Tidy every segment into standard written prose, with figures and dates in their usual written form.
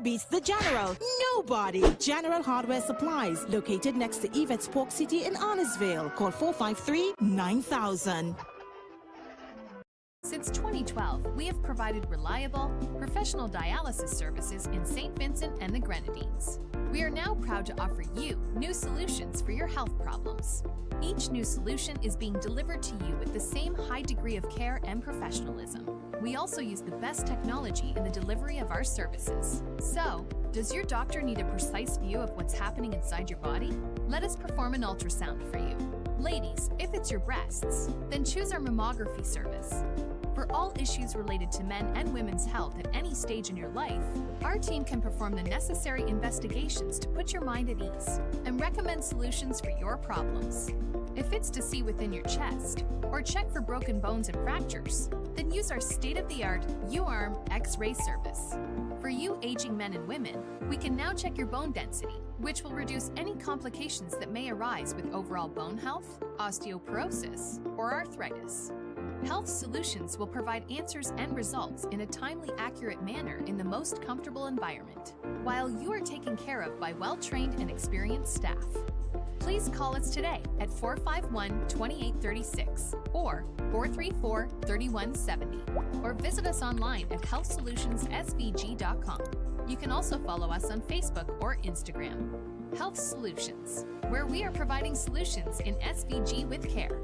beats the General? Nobody. General Hardware Supplies, located next to Yvette's Pork City in Arnesville. Call 453-9000. Since 2012, we have provided reliable, professional dialysis services in St. Vincent and the Grenadines. We are now proud to offer you new solutions for your health problems. Each new solution is being delivered to you with the same high degree of care and professionalism. We also use the best technology in the delivery of our services. So, does your doctor need a precise view of what's happening inside your body? Let us perform an ultrasound for you. Ladies, if it's your breasts, then choose our mammography service. For all issues related to men and women's health at any stage in your life, our team can perform the necessary investigations to put your mind at ease and recommend solutions for your problems. If it's to see within your chest or check for broken bones and fractures, then use our state-of-the-art U-Arm X-ray service. For you aging men and women, we can now check your bone density, which will reduce any complications that may arise with overall bone health, osteoporosis, or arthritis. Health Solutions will provide answers and results in a timely, accurate manner in the most comfortable environment, while you are taken care of by well-trained and experienced staff. Please call us today at 451-2836 or 434-3170, or visit us online at healthsolutionssvg.com. You can also follow us on Facebook or Instagram. Health Solutions, where we are providing solutions in SVG with care.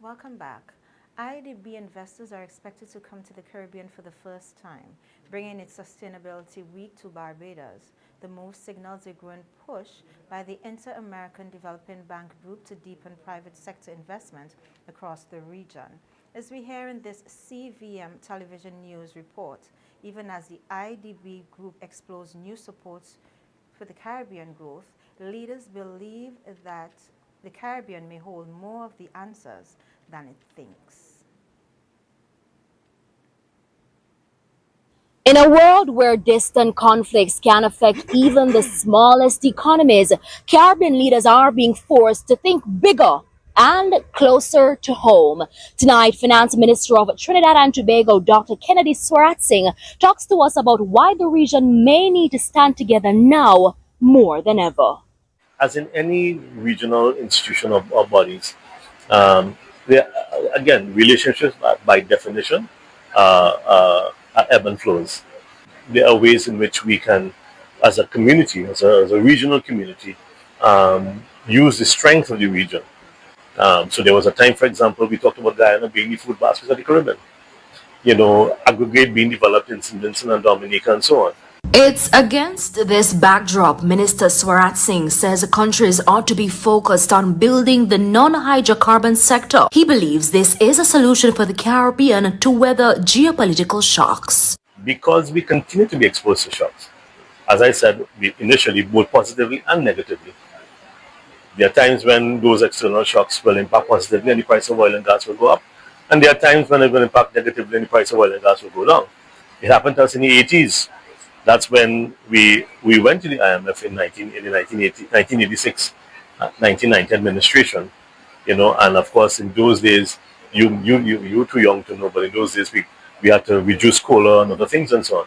Welcome back. IDB investors are expected to come to the Caribbean for the first time, bringing its Sustainability Week to Barbados. The move signals a growing push by the Inter-American Development Bank Group to deepen private sector investment across the region. As we hear in this CVM television news report, even as the IDB Group explores new supports for the Caribbean growth, leaders believe that the Caribbean may hold more of the answers than it thinks. In a world where distant conflicts can affect even the smallest economies, Caribbean leaders are being forced to think bigger and closer to home. Tonight, Finance Minister of Trinidad and Tobago, Dr. Kennedy Swaratsing, talks to us about why the region may need to stand together now more than ever. As in any regional institution or bodies, again, relationships by definition are ebb and flows. There are ways in which we can, as a community, as a regional community, use the strength of the region. So there was a time, for example, we talked about Guyana being the food baskets of the Caribbean. You know, aggregate being developed in St. Vincent and Dominica and so on. It's against this backdrop, Minister Swaratsing says countries ought to be focused on building the non-hydrocarbon sector. He believes this is a solution for the Caribbean to weather geopolitical shocks. Because we continue to be exposed to shocks. As I said, initially, both positively and negatively. There are times when those external shocks will impact positively and the price of oil and gas will go up. And there are times when it will impact negatively and the price of oil and gas will go down. It happened to us in the 80s. That's when we went to the IMF in 1986, 1990 administration, you know, and of course in those days, you're too young to know, but in those days we had to reduce cola and other things and so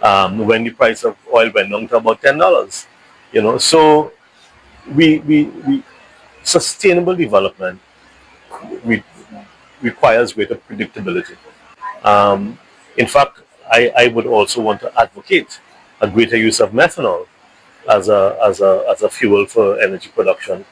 on. When the price of oil went down to about $10, you know, so we sustainable development requires greater predictability. In fact, I would also want to advocate a greater use of methanol as a fuel for energy production,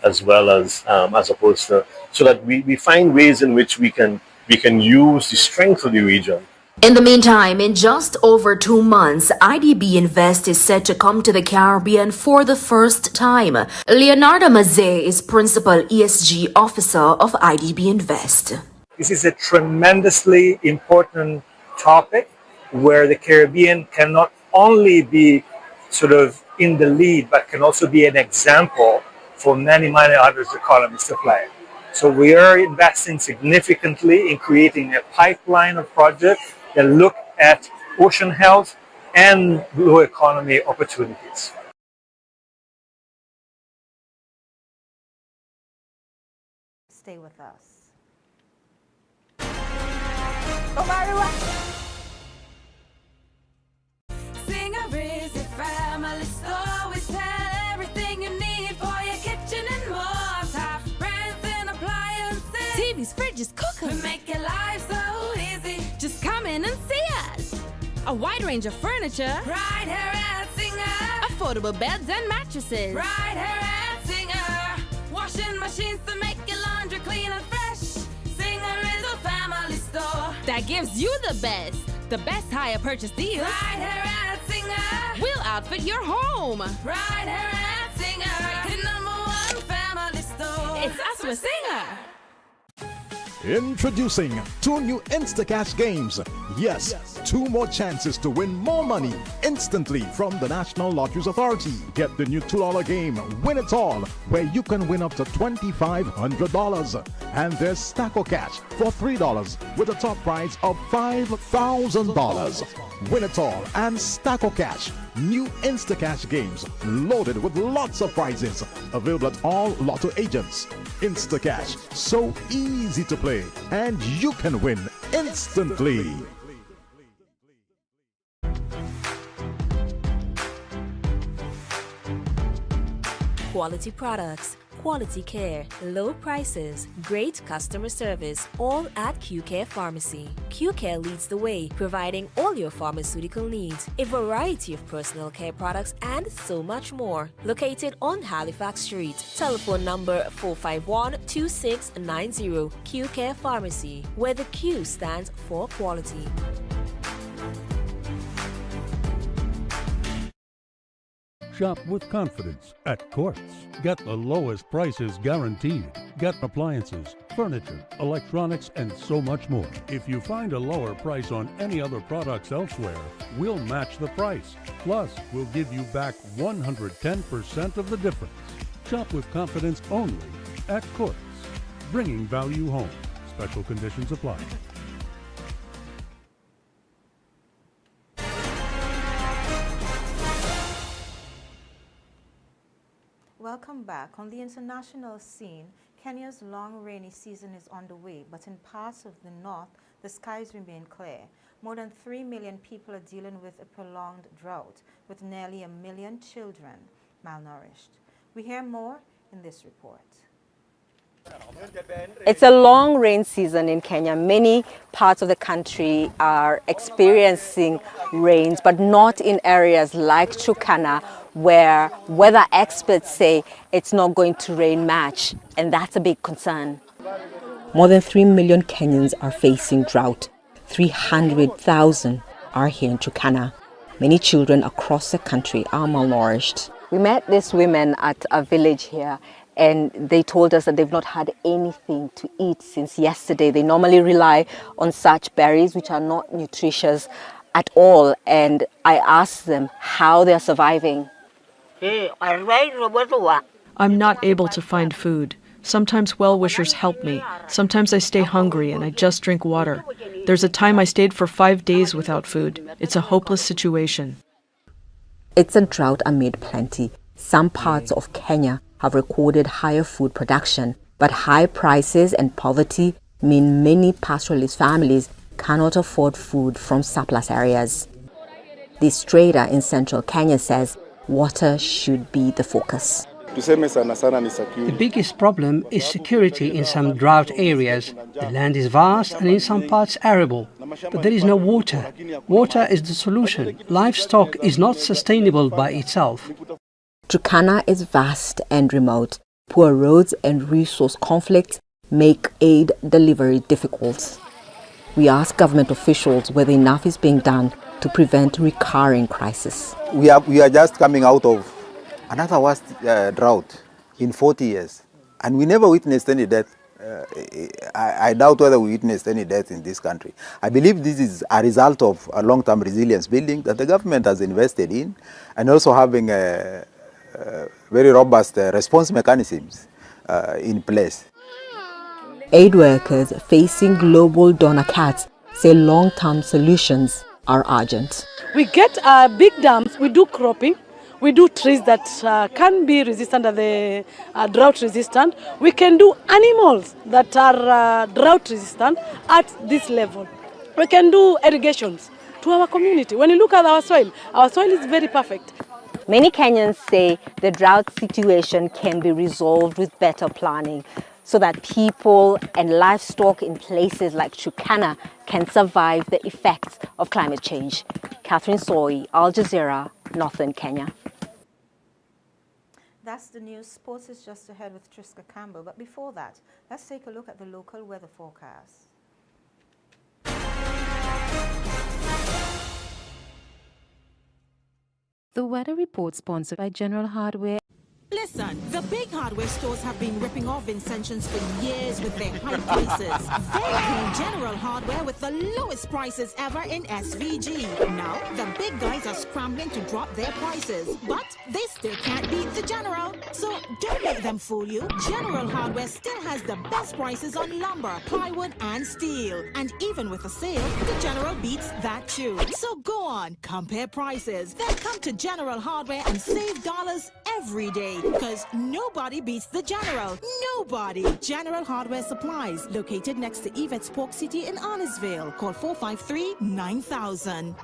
as well as opposed to, so that we find ways in which we can use the strength of the region. In the meantime, in just over 2 months, IDB Invest is set to come to the Caribbean for the first time. Leonardo Mazet is Principal ESG Officer of IDB Invest. This is a tremendously important topic where the Caribbean can not only be sort of in the lead, but can also be an example for many other economies to play. So we are investing significantly in creating a pipeline of projects that look at ocean health and blue economy opportunities. Stay with us. Singer is a family store. We sell everything you need for your kitchen and more. Top brands and appliances, TVs, fridges, cookers. We make your life so easy. Just come in and see us. A wide range of furniture. Right here at Singer. Affordable beds and mattresses. Right here at Singer. Washing machines to make your laundry clean and fresh. Singer is a family store that gives you the best hire purchase deals. Right here at Singer. We'll outfit your home. Right here at Singer. The #1 family store. It's us with Singer. Introducing 2 new Instacash games. Yes, 2 more chances to win more money instantly from the National Lotteries Authority. Get the new $2 game, Win It All, where you can win up to $2,500. And there's Stack or Cash for $3 with a top prize of $5,000. Win It All and Stack or Cash, new Instacash games loaded with lots of prizes. Available at all Lotto agents. Instacash, so easy to play, and you can win instantly. Quality products, quality care, low prices, great customer service, all at QCare Pharmacy. QCare leads the way, providing all your pharmaceutical needs, a variety of personal care products, and so much more. Located on Halifax Street. Telephone number 451-2690. QCare Pharmacy, where the Q stands for quality. Shop with confidence at Quartz. Get the lowest prices guaranteed. Get appliances, furniture, electronics, and so much more. If you find a lower price on any other products elsewhere, we'll match the price. Plus, we'll give you back 110% of the difference. Shop with confidence only at Quartz. Bringing value home. Special conditions apply. Welcome back. On the international scene, Kenya's long rainy season is underway, but in parts of the north, the skies remain clear. More than 3 million people are dealing with a prolonged drought, with nearly 1 million children malnourished. We hear more in this report. It's a long rain season in Kenya. Many parts of the country are experiencing rains, but not in areas like Turkana, where weather experts say it's not going to rain much, and that's a big concern. More than 3 million Kenyans are facing drought. 300,000 are here in Turkana. Many children across the country are malnourished. We met these women at a village here, and they told us that they've not had anything to eat since yesterday. They normally rely on such berries, which are not nutritious at all, and I asked them how they're surviving. I'm not able to find food. Sometimes well-wishers help me. Sometimes I stay hungry and I just drink water. There's a time I stayed for 5 days without food. It's a hopeless situation. It's a drought amid plenty. Some parts of Kenya have recorded higher food production, but high prices and poverty mean many pastoralist families cannot afford food from surplus areas. This trader in central Kenya says water should be the focus. The biggest problem is security in some drought areas. The land is vast and in some parts arable, but there is no water. Water is the solution. Livestock is not sustainable by itself. Turkana is vast and remote. Poor roads and resource conflicts make aid delivery difficult. We ask government officials whether enough is being done to prevent recurring crisis. We are just coming out of another worst drought in 40 years, and we never witnessed any death. I doubt whether we witnessed any death in this country. I believe this is a result of a long-term resilience building that the government has invested in, and also having very robust response mechanisms in place. Aid workers facing global donor cuts say long-term solutions are urgent. We get big dams, we do cropping, we do trees that can be resistant to the drought resistant. We can do animals that are drought resistant at this level. We can do irrigations to our community. When you look at our soil is very perfect. Many Kenyans say the drought situation can be resolved with better planning so that people and livestock in places like Turkana can survive the effects of climate change. Catherine Soy, Al Jazeera, Northern Kenya. That's the news. Sports is just ahead with Triska Campbell. But before that, let's take a look at the local weather forecast. The weather report sponsored by General Hardware. Listen, the big hardware stores have been ripping off Vincentians for years with their high prices. They came General Hardware with the lowest prices ever in SVG. Now, the big guys are scrambling to drop their prices, but they still can't beat the General. So don't let them fool you. General Hardware still has the best prices on lumber, plywood, and steel. And even with a sale, the General beats that too. So go on, compare prices. Then come to General Hardware and save dollars every day. Because nobody beats the General. Nobody. General Hardware Supplies, located next to Yvette's Pork City in Arnisville. Call 453-9000.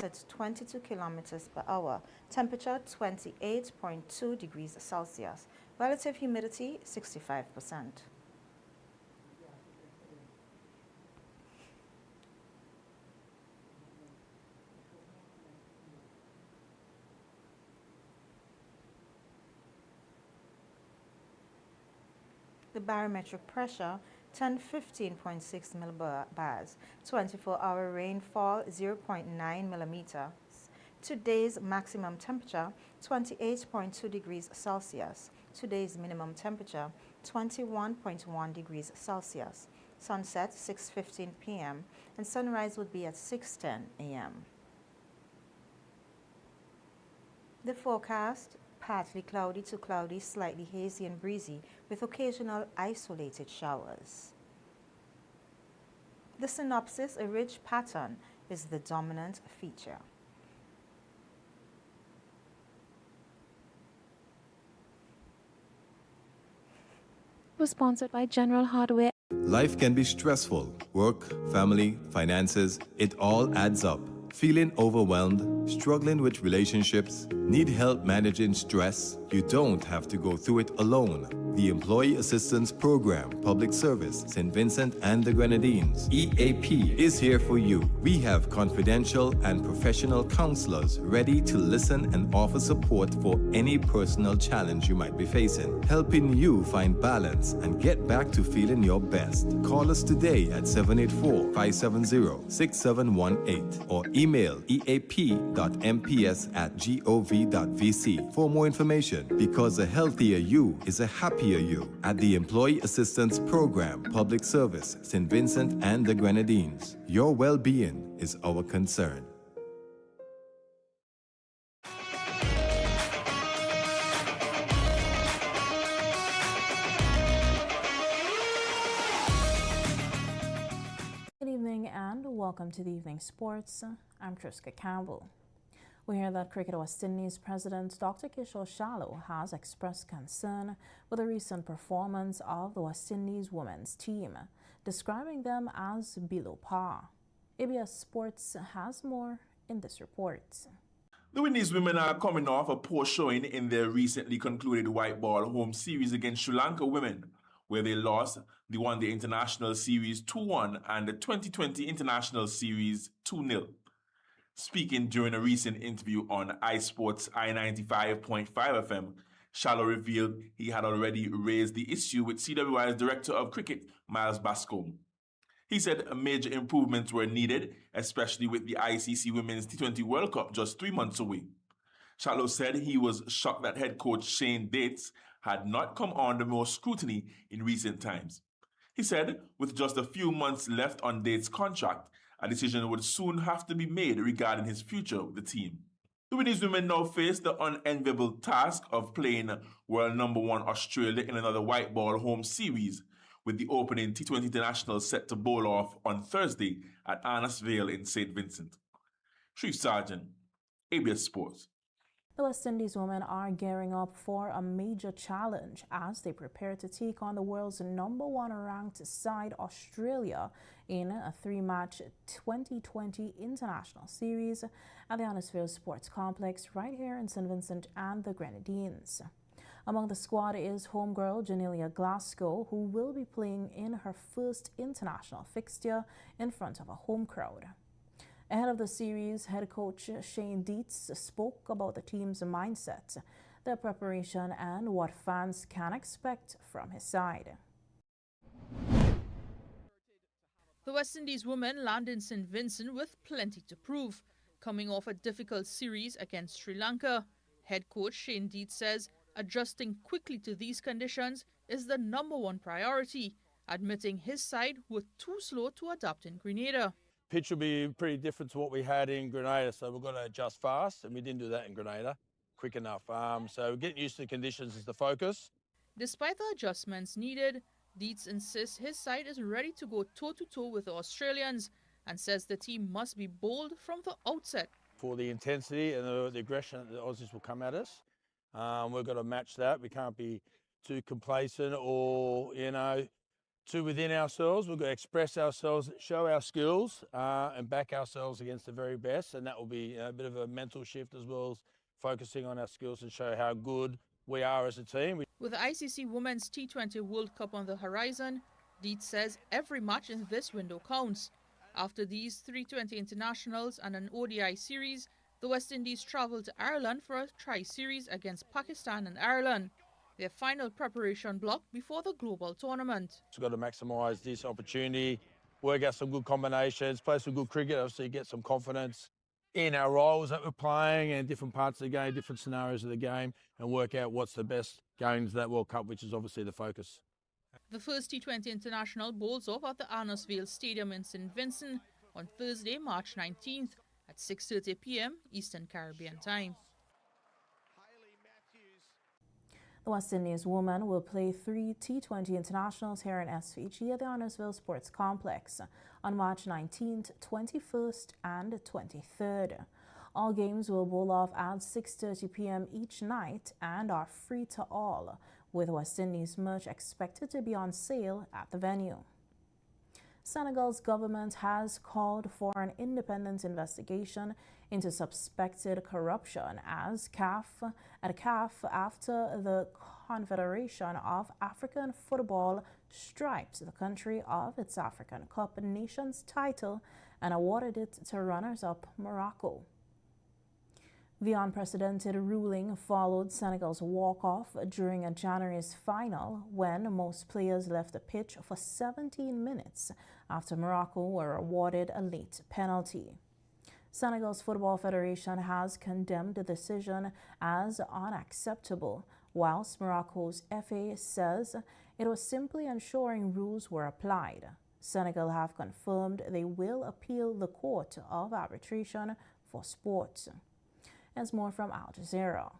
At 22 kilometers per hour. Temperature 28.2 degrees Celsius. Relative humidity 65%. The barometric pressure 1015.6 millibars, 24-hour rainfall 0.9 millimeters. Today's maximum temperature 28.2 degrees Celsius. Today's minimum temperature 21.1 degrees Celsius. Sunset 6:15 p.m. and sunrise would be at 6:10 a.m. The forecast: partly cloudy to cloudy, slightly hazy and breezy with occasional isolated showers. The synopsis: a ridge pattern is the dominant feature. Was sponsored by General Hardware. Life can be stressful. Work, family, finances, it all adds up. Feeling overwhelmed, struggling with relationships, need help managing stress? You don't have to go through it alone. The Employee Assistance Program, Public Service, St. Vincent and the Grenadines, EAP, is here for you. We have confidential and professional counselors ready to listen and offer support for any personal challenge you might be facing, helping you find balance and get back to feeling your best. Call us today at 784-570-6718 or email eap.mps@gov.vc for more information, because a healthier you is a happier you. At the Employee Assistance Program, Public Service, St. Vincent and the Grenadines, your well-being is our concern. Good evening and welcome to the Evening Sports. I'm Triska Campbell. We hear that Cricket West Indies President Dr. Kishore Shallow has expressed concern with the recent performance of the West Indies women's team, describing them as below par. ABS Sports has more in this report. The Windies women are coming off a poor showing in their recently concluded white ball home series against Sri Lanka women, where they lost the One-Day International Series 2-1 and the 2020 International Series 2-0. Speaking during a recent interview on iSports I-95.5 FM, Shallow revealed he had already raised the issue with CWI's Director of Cricket, Miles Bascombe. He said major improvements were needed, especially with the ICC Women's T20 World Cup just 3 months away. Shallow said he was shocked that head coach Shane Dates had not come under more scrutiny in recent times. He said with just a few months left on Dates' contract, a decision would soon have to be made regarding his future with the team. The Windies women now face the unenviable task of playing world number 1 Australia in another white ball home series, with the opening T20 International set to bowl off on Thursday at Arnasville in St. Vincent. Chief Sergeant, ABS Sports. The West Indies women are gearing up for a major challenge as they prepare to take on the world's #1 ranked side, Australia, in a 3-match 2020 international series at the Arnasville Sports Complex right here in St. Vincent and the Grenadines. Among the squad is homegirl Janelia Glasgow, who will be playing in her first international fixture in front of a home crowd. Ahead of the series, head coach Shane Dietz spoke about the team's mindset, their preparation, and what fans can expect from his side. The West Indies women land in St. Vincent with plenty to prove, coming off a difficult series against Sri Lanka. Head coach Shane Dietz says adjusting quickly to these conditions is the #1 priority, admitting his side were too slow to adapt in Grenada. Pitch will be pretty different to what we had in Grenada, so we've got to adjust fast, and we didn't do that in Grenada quick enough. So getting used to the conditions is the focus. Despite the adjustments needed, Dietz insists his side is ready to go toe-to-toe with the Australians and says the team must be bold from the outset. For the intensity and the aggression that the Aussies will come at us, we've got to match that. We can't be too complacent or, too within ourselves. We've got to express ourselves, show our skills, and back ourselves against the very best. And that will be a bit of a mental shift as well as focusing on our skills and show how good we are as a team. With the ICC Women's T20 World Cup on the horizon, Dietz says every match in this window counts. After these 320 internationals and an ODI series, the West Indies travel to Ireland for a tri-series against Pakistan and Ireland, their final preparation block before the global tournament. We've got to maximise this opportunity, work out some good combinations, play some good cricket, obviously get some confidence in our roles that we're playing and different parts of the game, different scenarios of the game, and work out what's the best going into that World Cup, which is obviously the focus. The first T20 International bowls off at the Arnasville Stadium in St. Vincent on Thursday, March 19th at 6:30 p.m. Eastern Caribbean time. The West Indies women will play 3 T20 internationals here in SVG at the Arnasville Sports Complex on March 19th, 21st and 23rd. All games will bowl off at 6:30 p.m. each night and are free to all, with West Indies merch expected to be on sale at the venue. Senegal's government has called for an independent investigation into suspected corruption at CAF after the Confederation of African Football stripped the country of its African Cup Nations title and awarded it to runners-up Morocco. The unprecedented ruling followed Senegal's walk-off during a January's final when most players left the pitch for 17 minutes after Morocco were awarded a late penalty. Senegal's Football Federation has condemned the decision as unacceptable, whilst Morocco's FA says it was simply ensuring rules were applied. Senegal have confirmed they will appeal the Court of Arbitration for Sport. As more from Al Jazeera.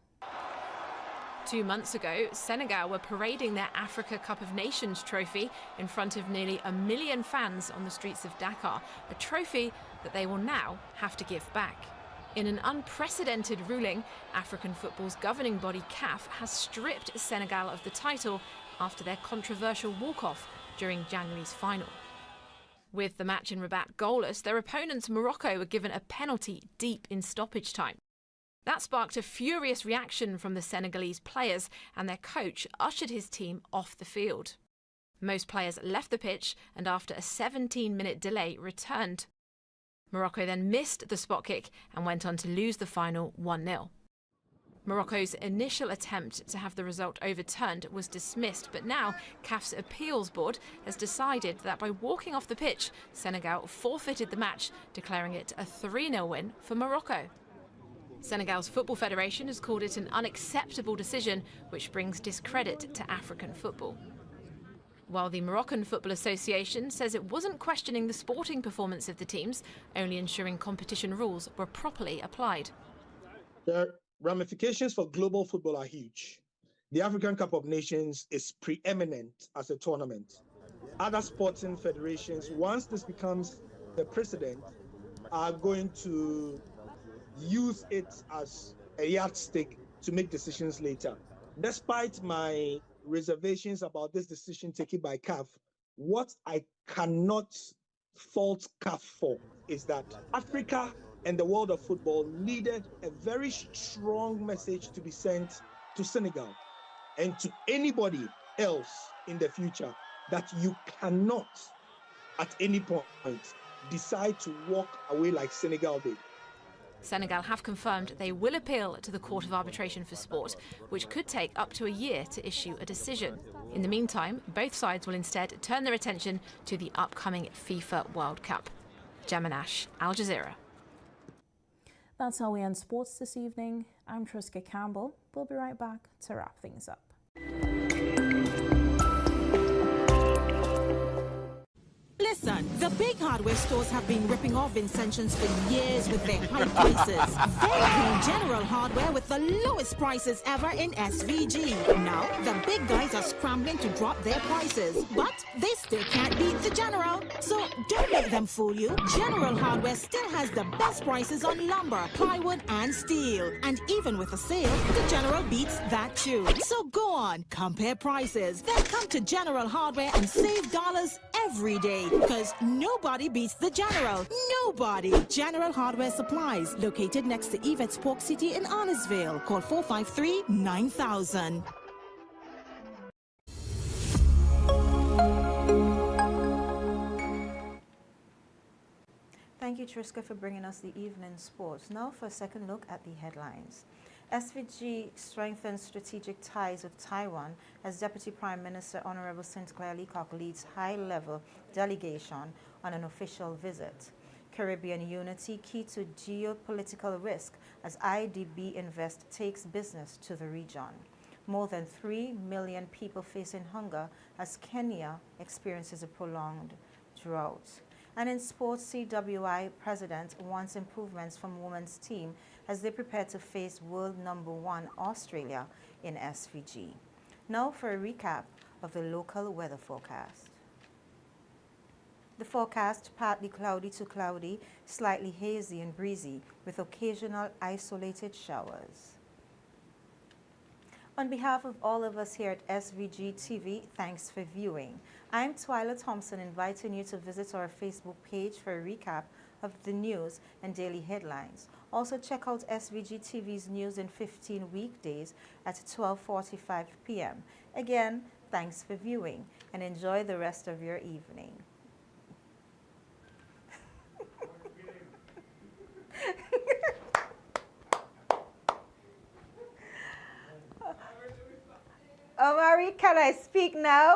2 months ago, Senegal were parading their Africa Cup of Nations trophy in front of nearly 1 million fans on the streets of Dakar, a trophy that they will now have to give back. In an unprecedented ruling, African football's governing body CAF has stripped Senegal of the title after their controversial walk-off during January's final. With the match in Rabat goalless, their opponents Morocco were given a penalty deep in stoppage time. That sparked a furious reaction from the Senegalese players, and their coach ushered his team off the field. Most players left the pitch and after a 17-minute delay returned. Morocco then missed the spot kick and went on to lose the final 1-0. Morocco's initial attempt to have the result overturned was dismissed, but now CAF's appeals board has decided that by walking off the pitch, Senegal forfeited the match, declaring it a 3-0 win for Morocco. Senegal's Football Federation has called it an unacceptable decision which brings discredit to African football. While the Moroccan Football Association says it wasn't questioning the sporting performance of the teams, only ensuring competition rules were properly applied. The ramifications for global football are huge. The African Cup of Nations is preeminent as a tournament. other sporting federations, once this becomes the precedent, are going to use it as a yardstick to make decisions later. Despite my reservations about this decision taken by CAF, what I cannot fault CAF for is that Africa and the world of football needed a very strong message to be sent to Senegal and to anybody else in the future that you cannot, at any point, decide to walk away like Senegal did. Senegal have confirmed they will appeal to the Court of Arbitration for Sport, which could take up to a year to issue a decision. In the meantime, both sides will instead turn their attention to the upcoming FIFA World Cup. Gemma Nash, Al Jazeera. That's how we end sports this evening. I'm Triska Campbell. We'll be right back to wrap things up. Listen, the big hardware stores have been ripping off Vincentians for years with their high prices. They came General Hardware with the lowest prices ever in SVG. Now, the big guys are scrambling to drop their prices, but they still can't beat the General. So don't let them fool you. General Hardware still has the best prices on lumber, plywood, and steel. And even with a sale, the General beats that too. So go on, compare prices. Then come to General Hardware and save dollars every day. Because nobody beats the General. Nobody. General Hardware Supplies, located next to Yvette's Pork City in Arnesville. Call 453-9000. Thank you, Triska, for bringing us the evening sports. Now for a second look at the headlines. SVG strengthens strategic ties with Taiwan as Deputy Prime Minister Honorable St. Clair Leacock leads high-level delegation on an official visit. Caribbean unity key to geopolitical risk as IDB Invest takes business to the region. More than 3 million people facing hunger as Kenya experiences a prolonged drought. And in sports, CWI president wants improvements from women's team as they prepare to face world #1 Australia in SVG. Now for a recap of the local weather forecast. The forecast, partly cloudy to cloudy, slightly hazy and breezy with occasional isolated showers. On behalf of all of us here at SVG-TV, thanks for viewing. I'm Twyla Thompson, inviting you to visit our Facebook page for a recap of the news and daily headlines. Also check out SVG-TV's News in 15 weekdays at 12:45 p.m. Again, thanks for viewing and enjoy the rest of your evening. Omari, can I speak now?